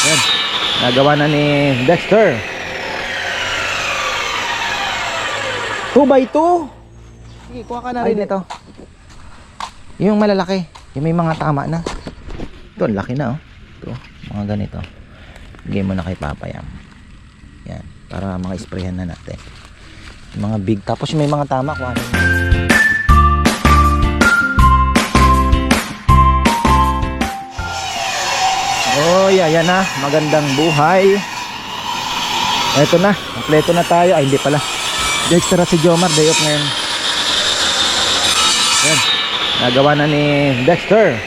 Yan. Nagawa na ni Dexter. 2x2. Sige, kuha ka na rin ito. Yung malalaki. Yung may mga tama na. Ito, laki na oh. Ito, mga ganito. Bigay mo na kay Papa yan. Yan, para mga sprayhan na natin. Yung mga big. Tapos yung may mga tama, kuha na. Oh, yan na. Magandang buhay. Ito na. Kompleto na tayo. Ay, hindi pala. Dexter at si Jomar, day off ngayon. Yan. Nagawa na ni Dexter.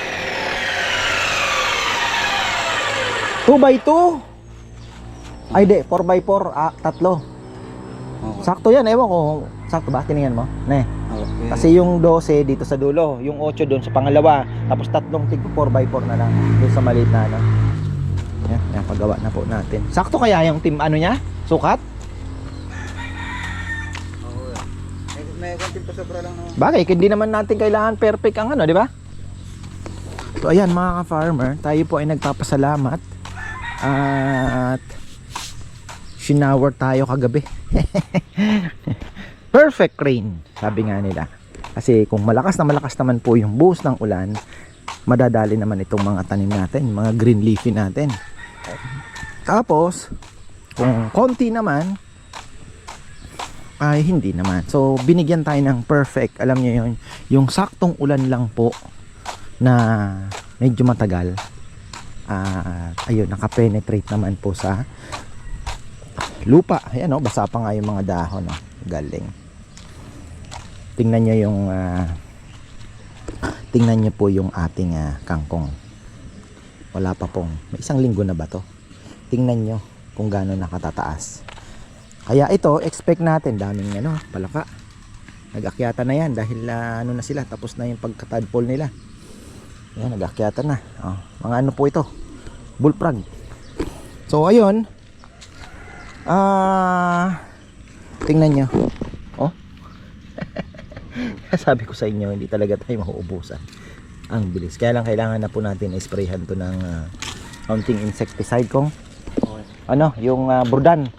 2x2. Ay, di. 4x4. Tatlo. Okay. Sakto yan. Ewan ko. Sakto ba? Tinignan mo? Ne. Okay. Kasi yung 12 dito sa dulo. Yung 8 doon sa pangalawa. Tapos tatlong tig 4x4 na lang. Doon sa maliit na ano. Yan. Paggawa na po natin. Sakto kaya yung team ano niya? Sukat? May konting pasobra lang naman. Bagay, hindi naman natin kailangan perfect ang ano, di ba? So ayan mga ka-farmer, tayo po ay nagpapasalamat at shower tayo kagabi. Perfect rain, sabi nga nila. Kasi kung malakas naman po yung buhos ng ulan, madadali naman itong mga tanim natin, mga green leafy natin. Tapos, kung konti naman, ay hindi naman. So binigyan tayo ng perfect, alam niyo yun, yung saktong ulan lang po na medyo matagal. Ayun, nakapenetrate naman po sa lupa. Ayan o, basa pa nga yung mga dahon o. Galing. Tingnan niyo yung tingnan niyo po yung ating kangkong. Wala pa pong, may 1 linggo na ba to? Tingnan niyo kung gaano nakatataas. Kaya ito, expect natin daming palaka. Nag-akyatan na yan dahil ano na sila, tapos na yung pagkatadpole nila. Yan, nag-akyatan na. Mga ano po ito? Bullfrog. So ayun. Tingnan nyo. Oh. Sabi ko sa inyo, hindi talaga tayo mauubusan. Ang bilis. Kaya lang kailangan na po natin i-sprayhan to ng counting insecticide kong yung burdan.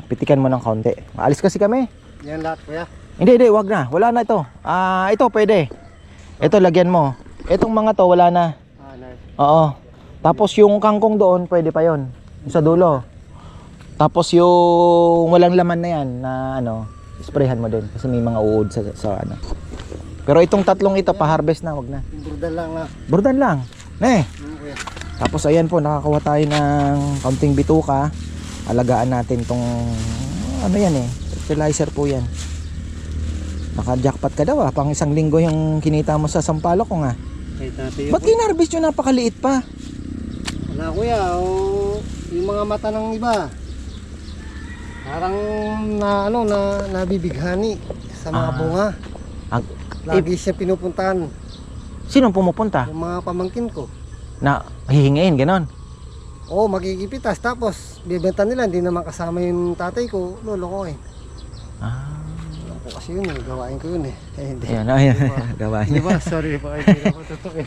Pitikan mo ng kaunti. Maalis kasi kami. Yan lahat kuya. Hindi, wag na. Wala na ito. Ito pwede. Ito lagyan mo. Itong mga to wala na. Nice. Oo. Tapos yung kangkong doon, pwede pa yon. Sa dulo. Tapos yung walang laman na yan na sprayhan mo din kasi may mga uod sa ano. Pero itong tatlong ito pa-harvest na, wag na. Burdan lang na. Burdan lang. Ne. Kuya. Tapos ayan po, nakakuha tayo ng kaunting bituka. Alagaan natin tong yan fertilizer po yan. Naka-jackpot ka daw pang 1 linggo yung kinita mo sa sampalok ko nga. Ba't kinarvest yung napakaliit pa? Wala kuya, yung mga mata ng iba parang nabibighani sa mga bunga. Lagi siya pinupuntahan. Sinong pumupunta? Yung mga pamangkin ko. Na hihingain, ganon? Oo, magigipitas. Tapos, bibenta nila. Hindi naman kasama yung tatay ko. Lolo ko Alam ko kasi yun gawain ko yun hindi. Ayan, gawain niya. Diba? Sorry pa kayo. Hindi ako tutukin.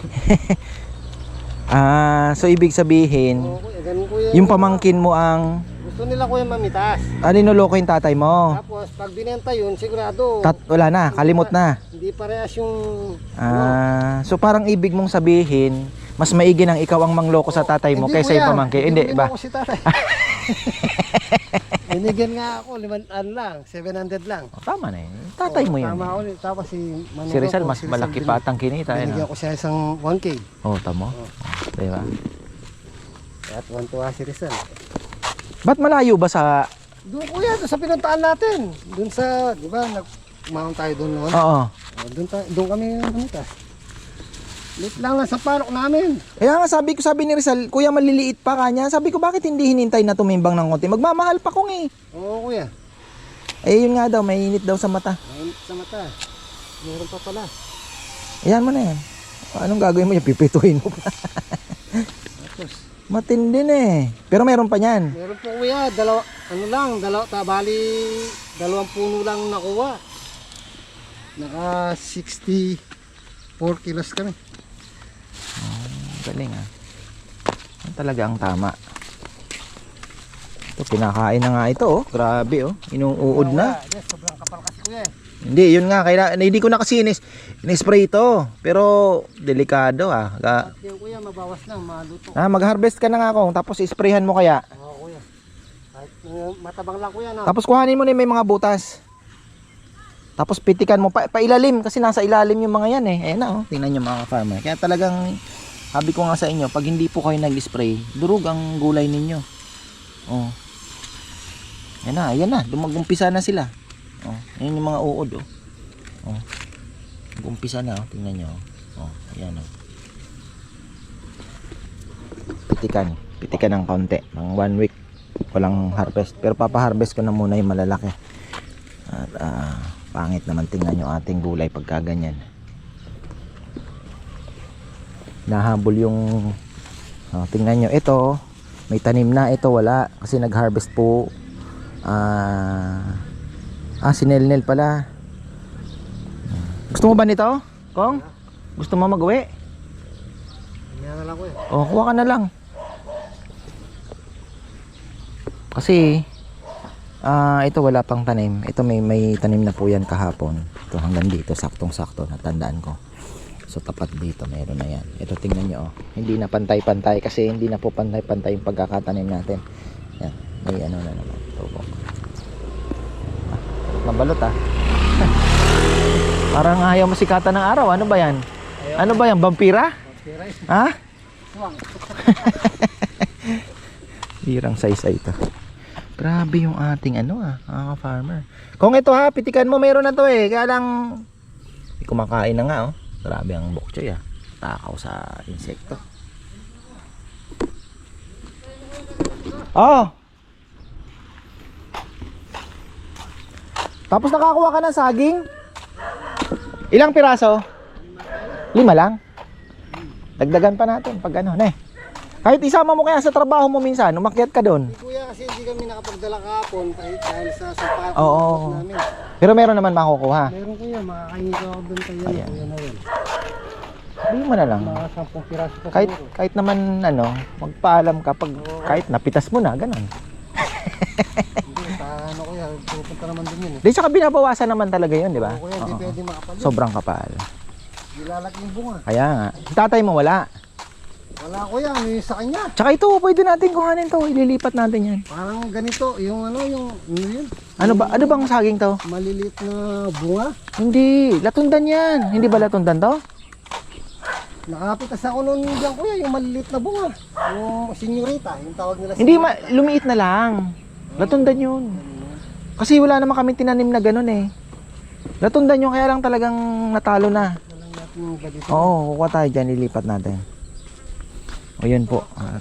So ibig sabihin, Kuya, ganun kuya. yung pamangkin mo ang Gusto nila kuya mamitas. ninoloko yung tatay mo. Tapos, pag binenta yun, sigurado. Wala na, kalimot na. Hindi parehas yung... So parang ibig mong sabihin, mas maigi nang ikaw ang mangloko sa tatay mo Hindi, kaysa kuya. yung pamangkin. Hindi ba? Ako si tatay. Binigyan nga ako, 500 lang, 700 lang. Tama na yun. Tatay mo yun. Tama ako. Tapos si Manolo Si Rizal, ko, mas malaki pa atang kinita. Binigyan ko siya isang 1K. Tamo. Diba? Kaya tuwan-tuwa si Rizal. Ba't malayo ba sa... Doon kuya, doon sa pinuntaan natin. Doon sa, di ba, nag-mount tayo doon noon. Oo. Doon kami namitas. Lit lang sa parok namin. Kaya nga sabi ni Rizal, kuya maliliit pa kanya. Sabi ko bakit hindi hinintay na tumimbang ng konti? Magmamahal pa kong Oo kuya. Yun nga daw, mainit daw sa mata. Mainit sa mata. Meron pa pala. Ayan mo na yan. Anong gagawin mo? Pipituin mo pa. Tapos, matindi na Pero meron pa niyan. meron po kuya, bali 2 puno lang nakuha. Naka 64 kilos kami. Galing talaga ang tama. Ito, kinakain na nga ito, oh. Grabe, oh. Inuuod na. Sobrang kapal kasi kuya eh. Hindi, yun nga. Hindi ko na kasi in-spray ito. Pero, delikado, ah. Yung kuya, mabawas na, maluto. Mag-harvest ka na nga kung. Tapos, isprayhan mo kaya. Oo kuya. Kahit matabang lang kuya na. Tapos, kuhanin mo na yung may mga butas. Tapos, pitikan mo. Pailalim. Kasi nasa ilalim yung mga yan, eh. Ayan na, oh. Tingnan nyo mga farmer. Kaya talagang, sabi ko nga sa inyo, pag hindi po kayo nag-spray, durug ang gulay ninyo. Oh. Ayan na. Dumag-umpisa na sila. Oh, ayan yung mga uod, oh. Oh. Mag-umpisa na, oh. Tingnan nyo. Oh, ayan, oh. Pitikan ng kaunti. Mga 1 week walang harvest. Pero papaharvest ko na muna yung malalaki. At pangit naman tingnan nyo ating gulay pagka ganyan. Nahabol yung tingnan nyo. Ito, may tanim na. Ito wala. Kasi nag-harvest po. Sinelnel pala. Gusto mo ba nito, Kong? Gusto mo mag-uwi? Yan na lang kuya. O, kuha ka na lang. Kasi ito wala pang tanim. Ito may tanim na po yan kahapon. Ito hanggang dito, saktong-sakto, natandaan ko. So tapat dito, meron na yan. Ito tingnan nyo, oh. Hindi na pantay-pantay kasi hindi na po pantay-pantay yung pagkakatanim natin. Yan, may ano na naman. Tubok. Mabalot, ah. Parang ayaw masikatan ng araw. Ano ba yan? Ano ba yan? Vampira? Ha? Swang. Hirang size ito. Grabe yung ating farmer. Kung ito ha, pitikan mo, meron na to eh. Kaya lang kumakain na nga, oh. Grabe ang bok choy, ah. Takaw sa insekto. Oh. Tapos nakakuha ka ng saging? Ilang piraso? 5 lang. Dagdagan pa natin pag ano, ne. Kahit isama mo kaya sa trabaho mo minsan, umakyat ka doon. Kuya, kasi hindi kami nakapagdala kahapon dahil sa sapahan Oo. namin. Pero meron naman makukuha. Meron kuya, makakahingi ko ako doon kayo. Ayan. Kuya na yun. Hindi mo na lang. Mga 10 piraso pa Kahit naman magpaalam ka pag kahit napitas mo na, ganun. Hindi, ano kuya, pupunta naman din yun eh. Di saka binabawasan naman talaga yun, di ba? Oo, kuya, hindi pwede makapal yun. Sobrang kapal. Ilalaki yung bunga. Kaya nga. Tatay mo wala. Wala kuya, ano yung sa kanya? Tsaka ito, pwede natin kuhanin to. Ililipat natin yan. Parang ganito, yung ano yun? Ano bang saging to? Maliliit na bunga. Hindi, latundan yan. Hindi ba latundan to? Nakapitas ako noon dyan kuya, yung maliliit na bunga. Yung senyorita, yung tawag nila. Hindi, lumiit na lang. Latundan yun. Kasi wala naman kami tinanim na ganun eh. Latundan yun, kaya lang talagang natalo na. Walang natin yung gadito. Oo, kukuha tayo dyan, ilipat natin. O yun po. Wala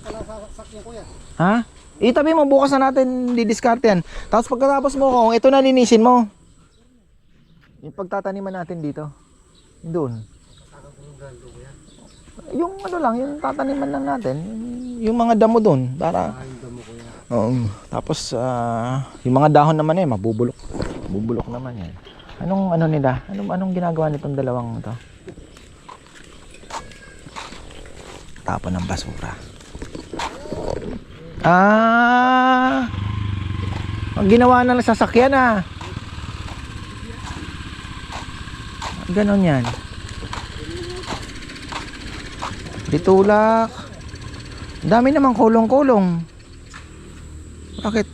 sasakyan kuya. Ha? Itabi mo, bukas na natin didiskarte yan. Tapos pagkatapos mo kung ito na linisin mo. Yung pagtataniman natin dito. Doon. Yung ano lang, yung tataniman lang natin. Yung mga damo doon. Para. Yung damo kuya. Oo. Tapos yung mga dahon naman mabubulok. Bubulok naman yan. Anong ano nila? Anong ginagawa nitong dalawang ito? Tapon ng basura. Ang ginawa na ng sasakyan ganon yan. Ditulak. Dami namang kulong-kulong. Bakit?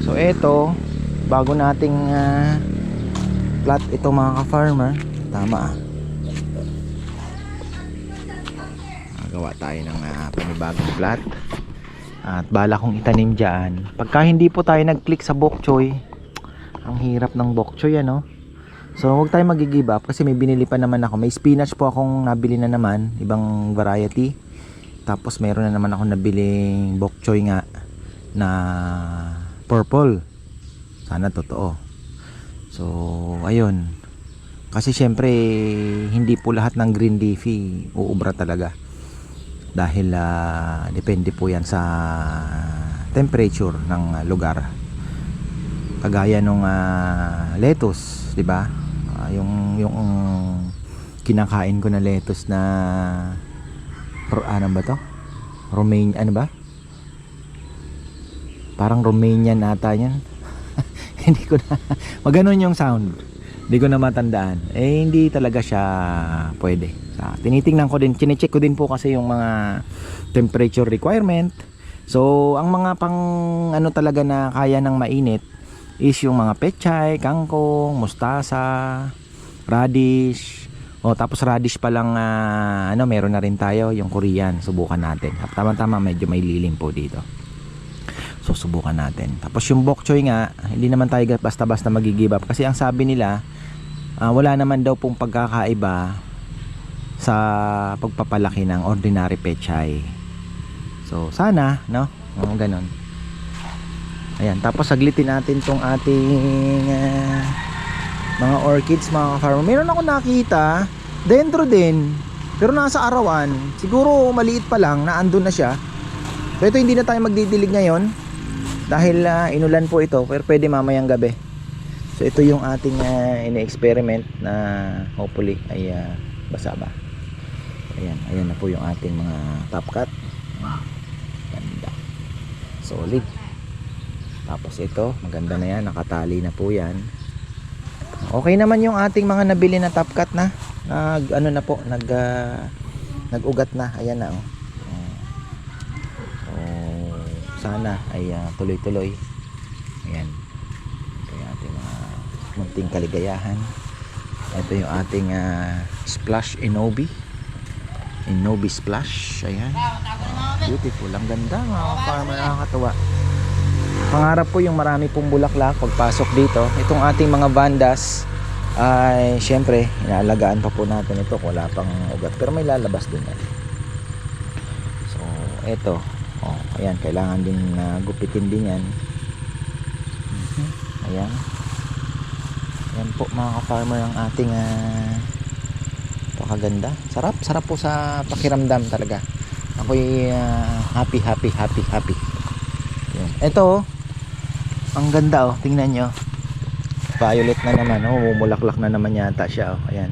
So eto, bago nating plot ito mga ka-farmer. Tama gawa tayo ng panibagong plot at bala kong itanim dyan. Pagka hindi po tayo nag-click sa bok choy, ang hirap ng bok choy so huwag tayo mag-give up kasi may binili pa naman ako. May spinach po akong nabili na naman, ibang variety. Tapos meron na naman ako nabiling bok choy nga na purple. Sana totoo. So ayun, kasi syempre hindi po lahat ng green leafy uubra talaga. Dahil depende po yan sa temperature ng lugar. Kagaya nung lettuce, 'di ba? Yung kinakain ko na lettuce na ano ba to? Romania, ano ba? Parang Romanian ata yan. Hindi ko na, maganon yung sound. Hindi ko na matandaan. Eh, hindi talaga siya pwede. Tinitingnan ko din, chinecheck ko din po kasi yung mga temperature requirement. So, ang mga pang ano talaga na kaya ng mainit is yung mga pechay, kangkong, mustasa, radish. O, tapos radish pa lang, ano, meron na rin tayo, yung Korean. Subukan natin. Tama-tama, medyo may lilim po dito. So, subukan natin. Tapos yung bok choy nga, hindi naman tayo basta-basta mag-give up. Kasi ang sabi nila, wala naman daw pong pagkakaiba sa pagpapalaki ng ordinary pechay. So, sana, no? Ganon. Ayan, tapos saglitin natin tong ating mga orchids, mga farmer. Meron ako nakita, dentro din, pero nasa arawan. Siguro maliit pa lang, naandun na siya. Pero ito hindi na tayo magdidilig ngayon dahil inulan po ito, pero pwede mamayang gabi. So ito yung ating ine-experiment na hopefully ay basa ba. Ayan na po yung ating mga top cut. Ganda. Solid. Tapos ito, maganda na yan, nakatali na po yan. Okay naman yung ating mga nabili na top cut na. Ano na po, nag-ugat na. Ayan na oh. Sana ay tuloy-tuloy. Ayan. Ito yung ating mga munting kaligayahan. Ito yung ating splash Inobi splash. Ayan. Beautiful. Ang ganda mga farmer, nakakatuwa. Pangarap po yung marami pong bulaklak pagpasok dito. Itong ating mga bandas ay syempre inaalagaan pa po natin ito. Wala pang ugat pero may lalabas din yan. So ito, ayan, kailangan din gupitin din yan. Ayan. Ayan po mga ka-farmer ang ating pakaganda. Sarap po sa pakiramdam talaga. Ako'y happy. Ayan. Ito ang ganda tingnan nyo. Violet na naman, bumulaklak na naman yata siya ayan.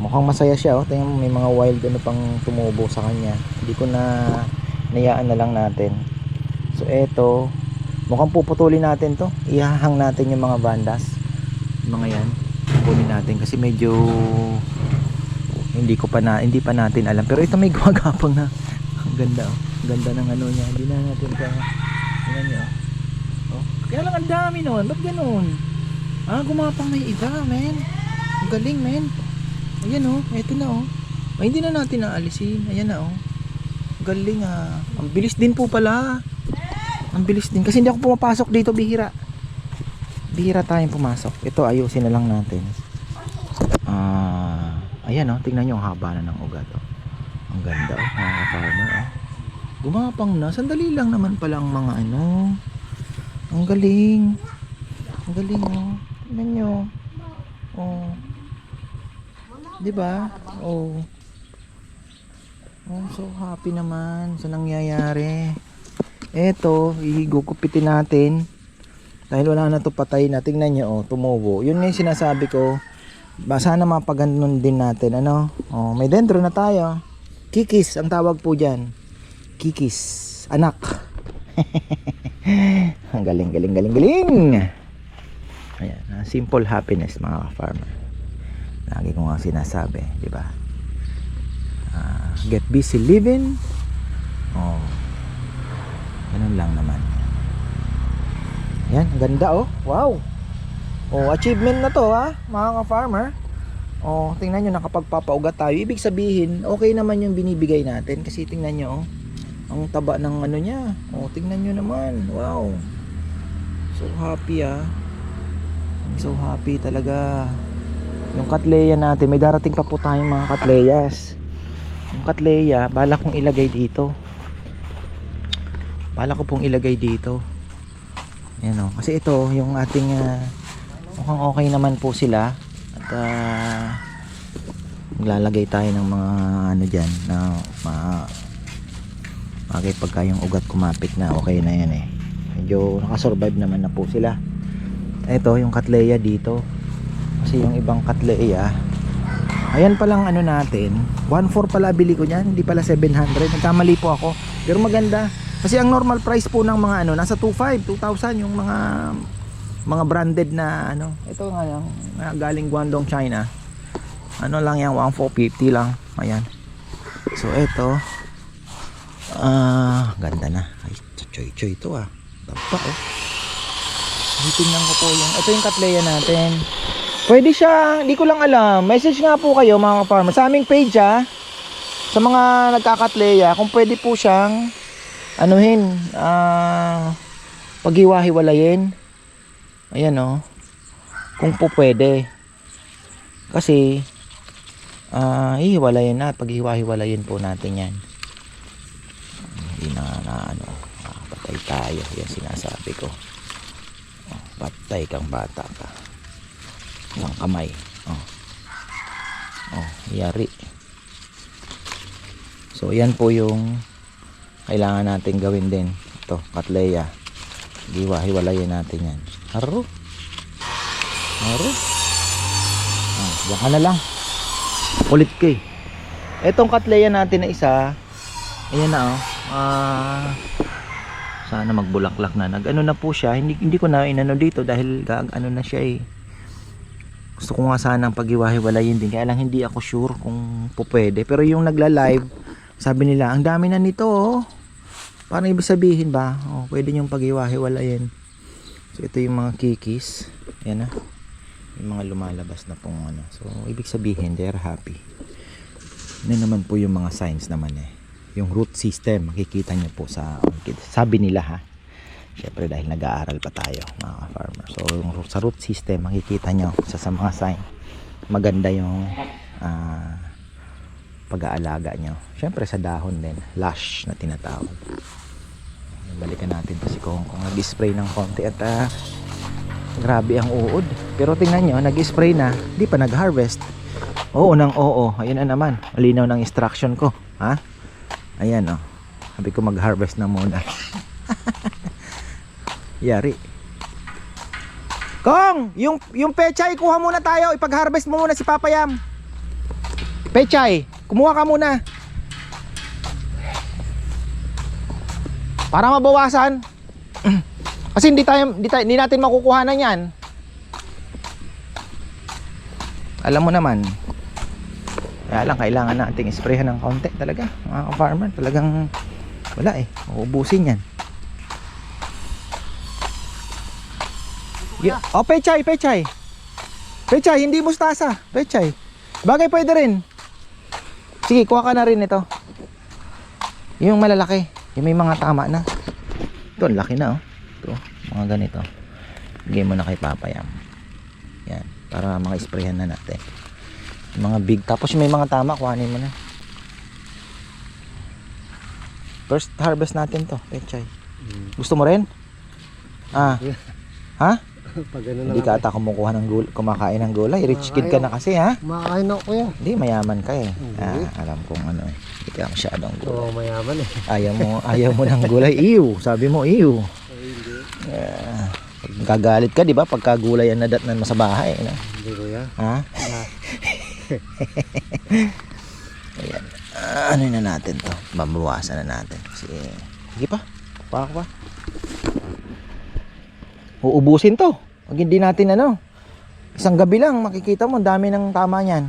Mukhang masaya siya tingnan mo, may mga wild ano pang tumubo sa kanya. Hindi ko na nayaan na lang natin. So eto, mukhang puputulin natin to. Ihahang natin yung mga bandas. Mga yan. Kunin natin kasi medyo hindi pa natin alam. Pero ito may gumagapang na. Ang ganda Ang ganda ng ano niya. Hindi na natin tingnan nyo. Kaya lang ang dami nun. Ba't ganun? Gumapang may iba, men. Ang galing, men. Ayan eto na Ay, hindi na natin naalisin. Ayan na galing ang bilis din po pala. Ang bilis din kasi hindi ako pumapasok dito, bihira tayong pumasok. Ito ayusin na lang natin. Ayan tingnan nyo ang haba na ng ugat ang ganda mga farmer gumapang na, sandali lang naman palang mga ang galing tingnan nyo diba so happy naman sa nangyayari. Eto, igugupitin natin dahil wala na to patay na. Tingnan nyo tumubo. Yun nga yung sinasabi ko, sana mapaganon din natin may dentro na tayo. Kikis ang tawag po dyan. Kikis, anak. Ang galing. Ayan, simple happiness mga farmer. Lagi ko nga sinasabi, diba? Get busy living. Ganun lang naman. Yan, ang ganda wow. Achievement na to mga ka-farmer. Tingnan nyo, nakapagpapaugat tayo. Ibig sabihin, okay naman yung binibigay natin. Kasi tingnan nyo, ang taba ng ano niya. Tingnan nyo naman, wow. So happy I'm so happy talaga. Yung Cattleya natin, may darating pa po tayong mga Cattleyas. Yung Cattleya, bala kong ilagay dito. Ayan kasi ito yung ating mukhang okay naman po sila. At maglalagay tayo ng mga dyan na bagay pagka yung ugat kumapit na okay na yan medyo nakasurvive naman na po sila. Ito yung Cattleya dito kasi yung ibang Cattleya Ayan palang ano natin, 1.4 pala bili ko niyan, hindi pala 700. Nagkamali po ako. Pero maganda. Kasi ang normal price po ng mga ano, nasa 2.5, 2,000 yung mga branded na ano. Ito nga yung galing Guangdong, China. Ano lang yan, 1,450 lang. Ayan. So ito, ganda na. Ay, choy-choy ito ah. Tapa oh. Tingnan ko po yung, ito yung Cattleya natin. Pwede siya, hindi ko lang alam. Message nga po kayo mga farmer sa aming page sa mga nagkakatleya, kung pwede po siyang anuhin, paghiwa-hiwalayin. Ayan oh. Kung po pwede. Kasi hihiwalayin na, paghiwa-hiwalayin po natin yan. Hindi na ano, patay tayo. Yan sinasabi ko. Patay kang bata ka. Isang kamay. Yari. So yan po yung kailangan natin gawin din. Ito, Cattleya. Hiwa-hiwalayin natin yan. Haro. Diyan ka na lang. Kulit ka eh. Etong Cattleya natin na isa, ayan na sana magbulaklak na. Nag-ano na po siya. Hindi ko na inano dito dahil ano na siya eh. Gusto ko nga sanang paghiwa-hiwalayin din. Kaya lang hindi ako sure kung po pwede. Pero yung nagla-live, sabi nila, ang dami na nito oh. Parang ibig sabihin ba, pwede yung paghiwa-hiwalayin. So ito yung mga kikis. Ayan na. Yung mga lumalabas na pong ano. So ibig sabihin, they're happy. Ano naman po yung mga signs naman eh. Yung root system, makikita nyo po sa orchid. Sabi nila ha. Siyempre dahil nag-aaral pa tayo mga farmer. So yung sa root system, makikita nyo sa mga sign. Maganda yung pag-aalaga nyo. Siyempre sa dahon din. Lush na tinatawag. Balikan natin to si Kong nag-spray ng konti at grabe ang uod. Pero tingnan nyo, nag-spray na, di pa nag-harvest. Oo nang oo. Ayun na naman. Malinaw ng instruction ko. Ha? Ayan oh. Sabi ko mag-harvest na muna. Yari. Kong, yung pechay kuha muna tayo. Ipag-harvest mo muna si Papa Yam. Pechay, kumuha ka muna. Para mabawasan. Kasi hindi natin makukuhanan 'yan. Alam mo naman. Kaya lang kailangan nating isprayhan ng konti talaga. Mga farmer, talagang wala eh. Uubusin 'yan. Pechay. Pechay, hindi mustasa. Pechay. Bagay pwede rin. Sige, kuha ka na rin ito. Yung malalaki. Yung may mga tama na. Ito, laki na oh. Ito, mga ganito. Bigay mo na kay Papa Yam. Yan, para mga sprayhan na natin. Yung mga big. Tapos may mga tama, kuhanin mo na. First harvest natin to, pechay. Gusto mo rin? Ha? Pag ano Hindi ka ata kumukuha ng kumakain ng gulay. Rich kid ka na kasi ha? Makain ako kuya. Hindi, mayaman ka eh. Alam kong ano eh. Hindi ka masyadong gulay. Oo, mayaman eh. Ayaw mo ng gulay. Iyu. Sabi mo iyu. Kagalit ka di ba? Pagka gulay ang nadatnan mo sa bahay. No? Hindi kuya. Ha? Ayan. Ano na natin to? Babawasan na natin. Kasi, sige pa. Pa. Uubusin to. Pag hindi natin ano, isang gabi lang makikita mo ang dami ng tama niyan.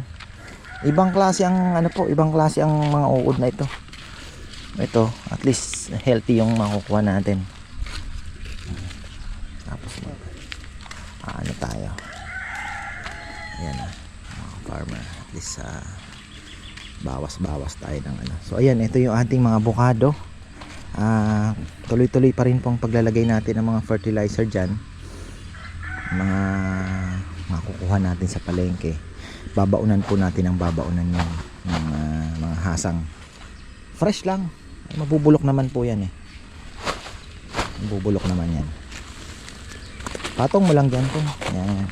Ibang klase ang ibang klase ang mga uod na ito. Ito, at least healthy yung makukuha natin. Tapos ano tayo. Ayan na, mga farmer, at least bawas-bawas tayo ng ano. So ayan, ito yung ating mga avocado. Tuloy-tuloy pa rin pong paglalagay natin ng mga fertilizer dyan, mga makukuha natin sa palengke. Babaunan po natin ang babaunan ng mga hasang fresh lang. Mabubulok naman po yan eh. Mabubulok naman yan. Patong mo lang dyan po. Yan.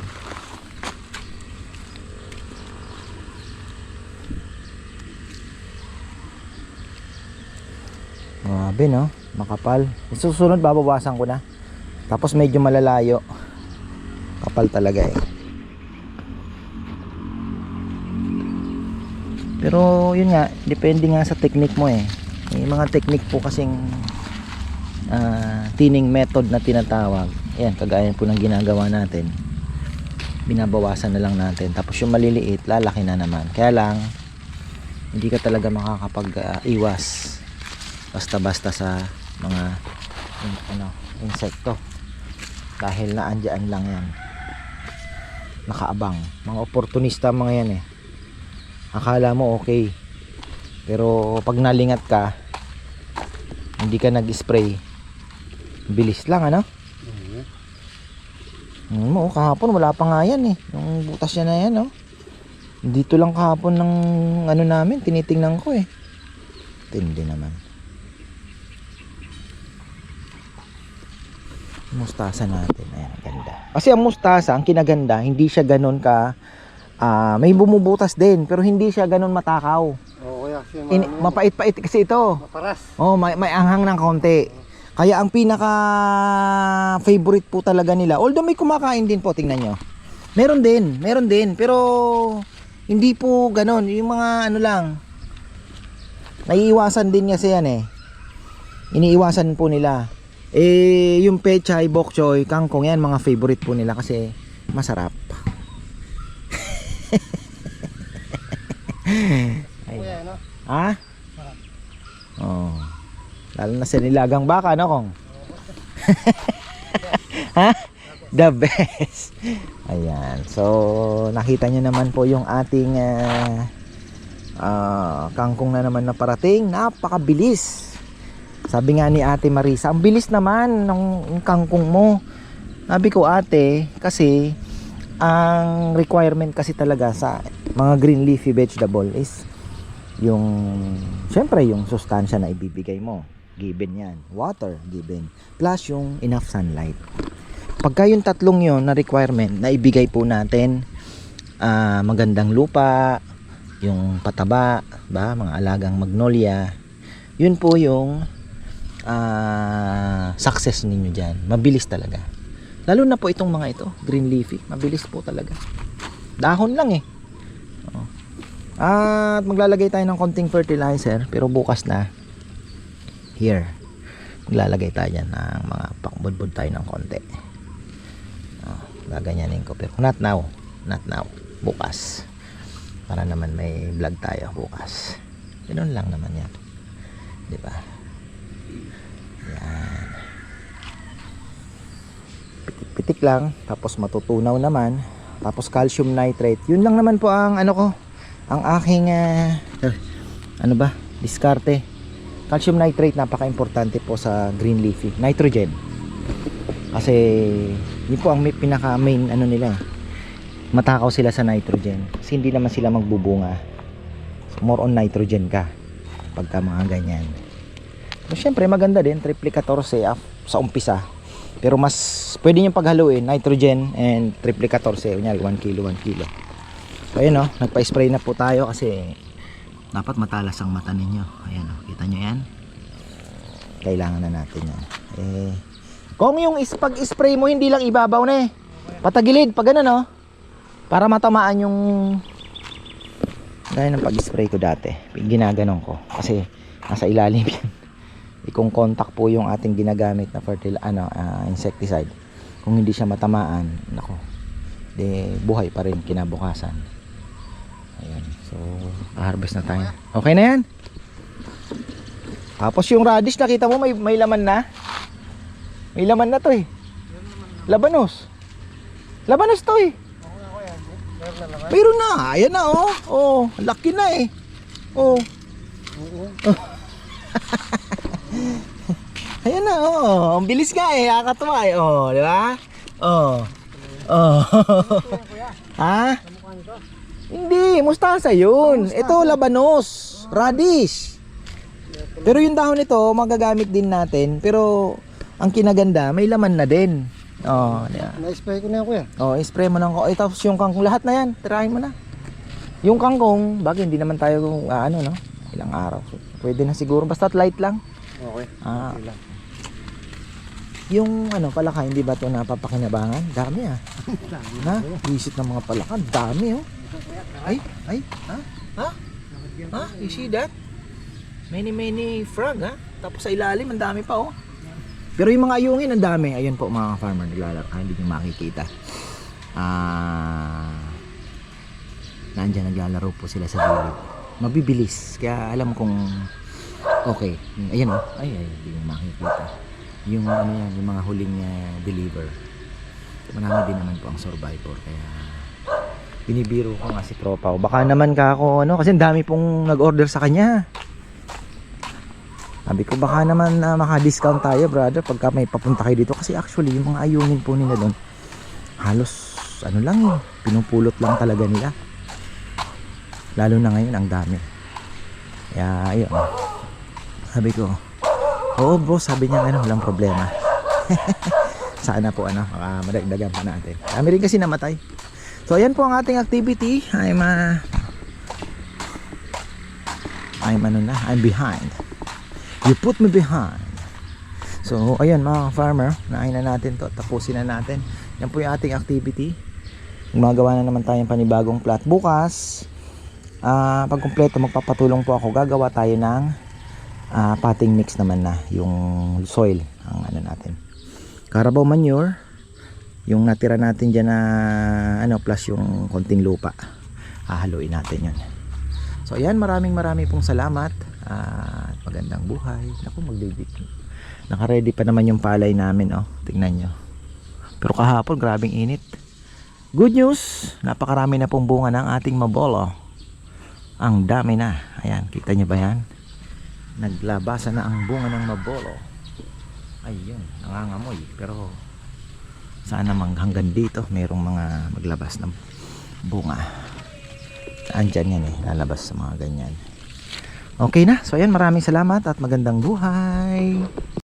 Grabe no, makapal. Susunod babawasan ko na. Tapos medyo malalayo. Kapal talaga eh. Pero yun nga, depende nga sa technique mo eh. May mga technique po kasing thinning method na tinatawag. Ayan, kagaya po ng ginagawa natin. Binabawasan na lang natin. Tapos yung maliliit, lalaki na naman. Kaya lang, hindi ka talaga makakapag-iwas basta-basta sa mga insekto. Dahil naandyan lang yan. Nakaabang. Mga oportunista mga yan eh. Akala mo okay. Pero pag nalingat ka, hindi ka nag-spray, bilis lang ano? Mo kahapon wala pa nga yan eh. Yung butas niya na yan, no. Dito lang kahapon ng ano namin, tinitingnan ko eh. Tindi naman. Mustasa natin, ayan, ganda. Kasi ang mustasa, ang kinaganda, hindi siya ganun ka may bumubutas din, pero hindi siya ganun matakaw. Oo, kuya. Kasi Mapait-pait kasi ito. maparas. Oh, may anghang ng konti. Kaya ang pinaka favorite po talaga nila, although may kumakain din po, tingnan nyo. Meron din, pero hindi po ganon. Yung mga ano lang, naiiwasan din kasi yan eh. Iniiwasan po nila. Yung pechay, bok choy, kangkong, yan mga favorite po nila kasi masarap. Kuya, no? Ha? Oh. Lalo na sa nilagang baka, no, Kong? Ha? The best. Ayan. So, nakita nyo naman po yung ating kangkong na naman na parating. Napakabilis. Sabi nga ni Ate Marisa, ang bilis naman ng kangkong mo. Sabi ko, ate, kasi ang requirement kasi talaga sa mga green leafy vegetable is yung, syempre yung sustansya na ibibigay mo. Given yan. Water, given. Plus yung enough sunlight. Pagka yung tatlong yon na requirement na ibigay po natin, magandang lupa, yung pataba, ba, mga alagang magnolia, yun po yung success ninyo dyan. Mabilis talaga. Lalo na po itong mga ito, green leafy, mabilis po talaga. Dahon lang eh. At maglalagay tayo ng konting fertilizer, pero bukas na. Here, maglalagay tayo dyan ng mga pakbudbud tayo ng konti. Gaganyanin ko, pero not now, bukas, para naman may vlog tayo bukas. Ganoon lang naman yan, di ba? Yan, pitik lang, tapos matutunaw naman, tapos calcium nitrate. Yun lang naman po ang ano ko, ang aking diskarte. Calcium nitrate, napaka-importante po sa green leafy. Nitrogen. Kasi yun po ang pinaka main ano nila eh. Matakaw sila sa nitrogen. Kasi hindi naman sila magbubunga. So, more on nitrogen ka pagka mga ganyan. So, syempre maganda din triple 14 sa umpisa. Pero mas pwede nyo paghaluin nitrogen and triple 14. Kunyari 1 kilo. So ayun, nagpa-spray na po tayo kasi dapat matalas ang mata ninyo. Ayan, kita nyo yan. Kailangan na natin yan. Kung yung pag-spray mo hindi lang ibabaw na eh, patagilid pag gano'n, para matamaan yung gaya ng pag-spray ko dati. Ginaganon ko kasi nasa ilalim yan. Kung contact po yung ating ginagamit na insecticide, kung hindi siya matamaan, nako, buhay pa rin kinabukasan. Ayan, so harvest na tayo. Okay na yan. Tapos yung radish, nakita mo may laman na. May laman na to eh. Labanos to eh. Mayroon na. Ayan na oh. Oh, laki na eh. Oh. Ayan na oh. Ang bilis nga eh. Nakakatuwa eh. Oh, di ba? Oh. Ha? Hindi, mustasa yun. Ito labanos, radish. Pero yung dahon nito magagamit din natin, pero ang kinaganda may laman na din. Oh, yeah. Na-spray ko na yan, kuya. Oh, spray mo ng tapos yung kangkong lahat na yan, tirahin mo na. Yung kangkong, bagay hindi naman tayo no? Ilang araw. So, pwede na siguro basta light lang. Okay. Okay lang. Yung palaka, hindi ba ito napapakinabangan? Dami na, visit ng mga palaka, dami oh. Ay, ha? Ha? You see that? Many frog ha? Tapos sa ilalim, ang dami pa oh. Pero yung mga ayungin, ang dami. Ayun po mga farmer, naglalaro. Hindi nyo makikita. Nandiyan naglalaro po sila sa gilid. Mabibilis. Kaya alam kong okay. Ayan oh. Ay, hindi nyo makikita. Yung ano yan, yung mga huling deliver. Marami din naman po ang survivor. Kaya binibiro ko nga si tropa ko. Baka naman ka ako ano, kasi ang dami pong nag-order sa kanya. Sabi ko baka naman maka-discount tayo brother pagka may papunta kayo dito. Kasi actually yung mga ayungin po nila doon halos ano lang eh, pinupulot lang talaga nila. Lalo na ngayon ang dami. Kaya ayun. Sabi ko, oo bro, sabi niya ano, walang problema. Sana po ano, madagdagan pa natin. Kami rin kasi namatay. So ayan po ang ating activity. I'm behind. You put me behind. So ayan mga farmer, nain na natin to, tapusin na natin. Yan po yung ating activity. Gumagawa na naman tayong panibagong plot. Bukas, pag kumpleto magpapatulong po ako. Gagawa tayo ng potting mix naman na yung soil ang ano natin. Carabao manure, yung natira natin dyan na ano, plus yung konting lupa. Hahaluin natin yun. So ayan, maraming pong salamat at magandang buhay. Naku, magdidip. Naka-ready pa naman yung palay namin oh. Tingnan nyo. Pero kahapon grabing init. Good news, napakarami na pong bunga ng ating mabolo. Ang dami na. Ayan, kita nyo ba yan? Naglabasan na ang bunga ng mabolo. Ayun, nangangamoy. Pero sana hanggang dito mayroong mga maglabas ng bunga. Andyan yan eh, lalabas sa mga ganyan. Okay na, so ayan, maraming salamat at magandang buhay.